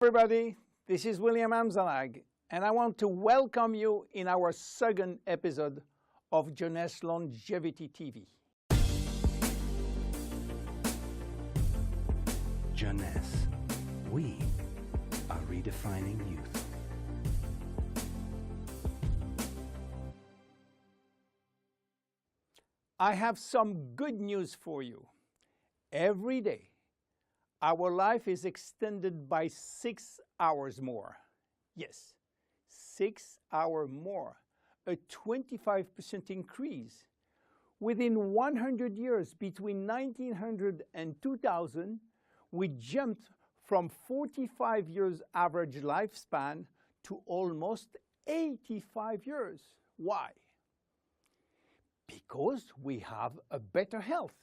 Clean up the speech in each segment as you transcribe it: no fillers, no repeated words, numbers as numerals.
Everybody, this is William Amzalag, and I want to welcome you in our second episode of Jeunesse Longevity TV. Jeunesse, we are redefining youth. I have some good news for you. Every day, our life is extended by 6 hours more. Yes, 6 hours more, a 25% increase. Within 100 years, between 1900 and 2000, we jumped from 45 years average lifespan to almost 85 years. Why? Because we have a better health.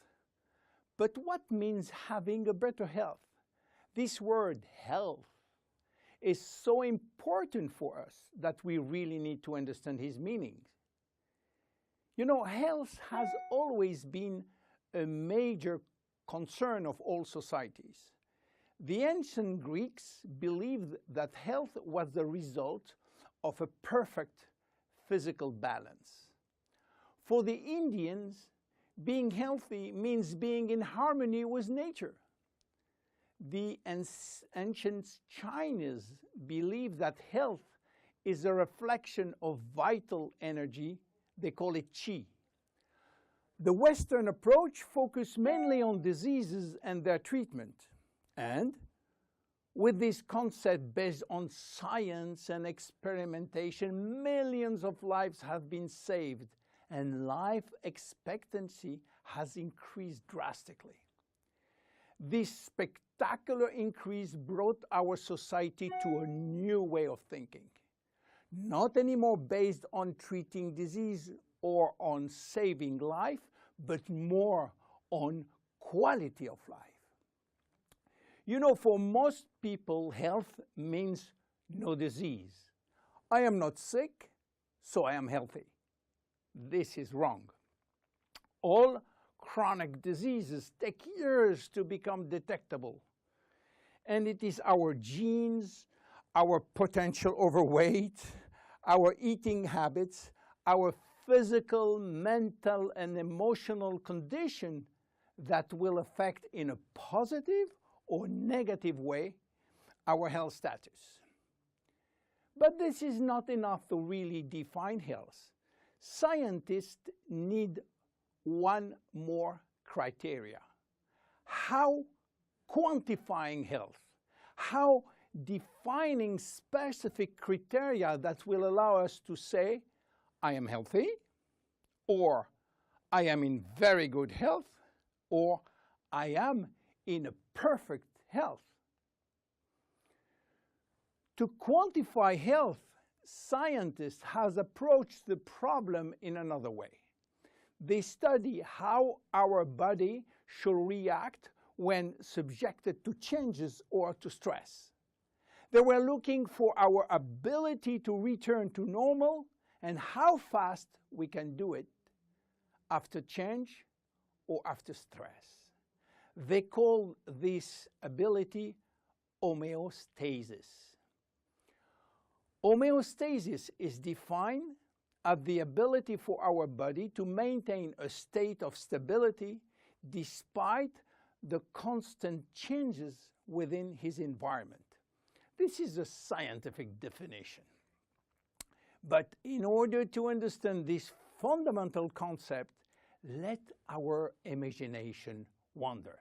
But what means having a better health? This word health is so important for us that we really need to understand his meaning. You know, health has always been a major concern of all societies. The ancient Greeks believed that health was the result of a perfect physical balance. For the Indians, being healthy means being in harmony with nature. The ancient Chinese believe that health is a reflection of vital energy. They call it qi. The Western approach focuses mainly on diseases and their treatment. And with this concept based on science and experimentation, millions of lives have been saved and life expectancy has increased drastically. This spectacular increase brought our society to a new way of thinking, not anymore based on treating disease or on saving life, but more on quality of life. You know, for most people, health means no disease. I am not sick, so I am healthy. This is wrong. All chronic diseases take years to become detectable. And it is our genes, our potential overweight, our eating habits, our physical, mental, and emotional condition that will affect in a positive or negative way our health status. But this is not enough to really define health. Scientists need one more criteria. How quantifying health, how defining specific criteria that will allow us to say, I am healthy, or I am in very good health, or I am in a perfect health. To quantify health, scientists have approached the problem in another way. They study how our body should react when subjected to changes or to stress. They were looking for our ability to return to normal and how fast we can do it after change or after stress. They call this ability homeostasis. Homeostasis is defined as the ability for our body to maintain a state of stability despite the constant changes within his environment. This is a scientific definition. But in order to understand this fundamental concept, let our imagination wander.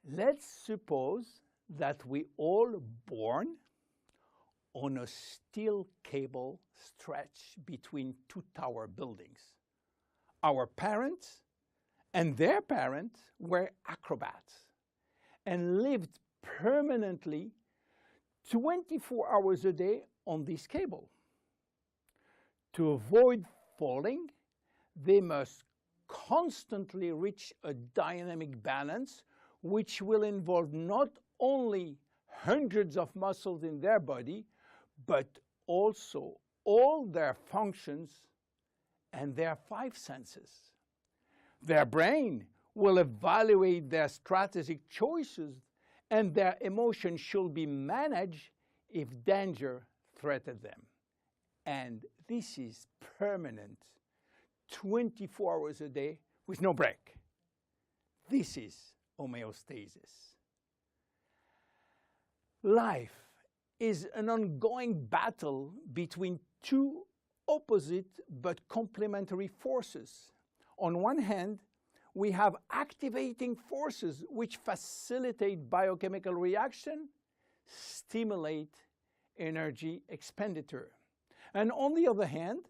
Let's suppose that we all born on a steel cable stretched between two tower buildings. Our parents and their parents were acrobats and lived permanently 24 hours a day on this cable. To avoid falling, they must constantly reach a dynamic balance, which will involve not only hundreds of muscles in their body, but also all their functions and their 5 senses. Their brain will evaluate their strategic choices and their emotions should be managed if danger threatens them. And this is permanent, 24 hours a day with no break. This is homeostasis. Life is an ongoing battle between two opposite but complementary forces. On one hand, we have activating forces which facilitate biochemical reaction, stimulate energy expenditure. And on the other hand,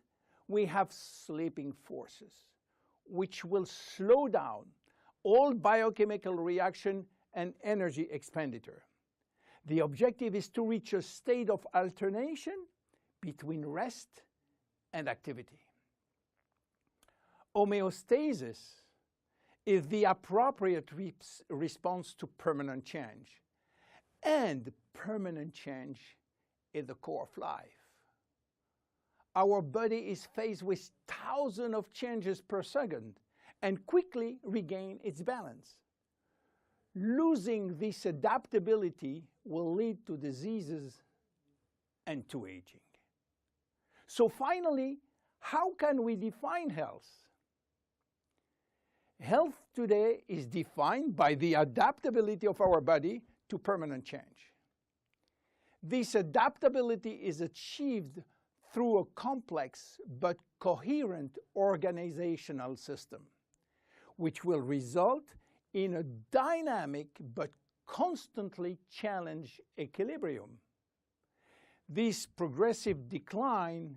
we have sleeping forces which will slow down all biochemical reaction and energy expenditure. The objective is to reach a state of alternation between rest and activity. Homeostasis is the appropriate response to permanent change. And permanent change is the core of life. Our body is faced with thousands of changes per second and quickly regains its balance. Losing this adaptability will lead to diseases and to aging. So finally, how can we define health? Health today is defined by the adaptability of our body to permanent change. This adaptability is achieved through a complex but coherent organizational system, which will result in a dynamic but constantly challenged equilibrium. This progressive decline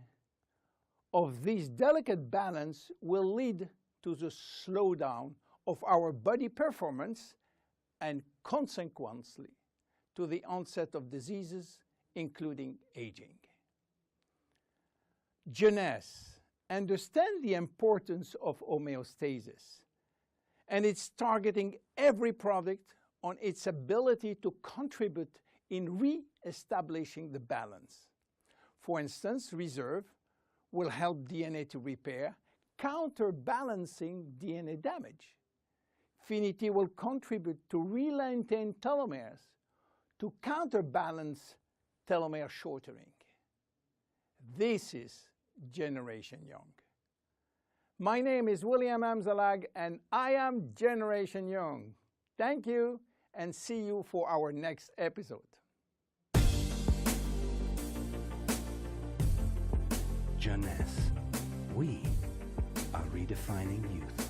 of this delicate balance will lead to the slowdown of our body performance and consequently to the onset of diseases, including aging. Jeunesse understands the importance of homeostasis, and it's targeting every product on its ability to contribute in re-establishing the balance. For instance, reserve will help DNA to repair, counterbalancing DNA damage. Finity will contribute to re-lengthen telomeres to counterbalance telomere shortening. This is Generation Young. My name is William Amzalag, and I am Generation Young. Thank you, and see you for our next episode. Jeunesse. We are redefining youth.